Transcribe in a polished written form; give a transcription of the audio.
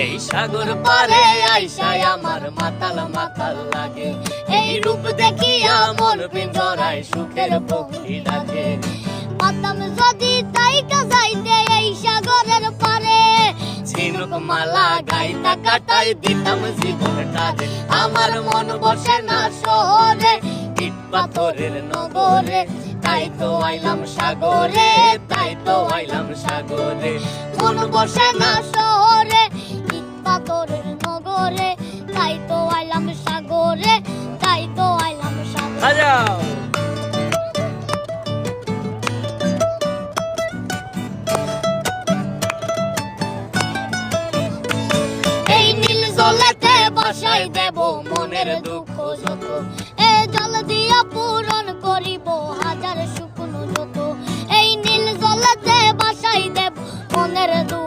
এই সাগর পারে আইসায় আমার মাতাল মাতাল লাগে, এই রূপ দেখিয়া মন পিঞ্জরায় সুখের পক্ষী ডাকে। পাতাম যদি তাইকা যাইতে এই সাগরের পারে, ঝিনুক মালা গাইতা কাটাই দিতাম জীবনটারে। আমার মন বসে না শহরে, ইট পাথরের নগরে, তাই তো আইলাম সাগরে, তাই তো আইলাম সাগরে। মন বসে না শহরে, ইট পাথরের নগরে, তাই তো আইলাম সাগরে, তাই তো আইলাম সাগরে। বাজাও। এই নীল জলেতে বাসাই দেব মনের দুঃখ যত, এ জল দিয়া পূরণ করিব হাজার শুকনো যত। এই নীল জলেতে বাসাই দেব মনের দুঃখ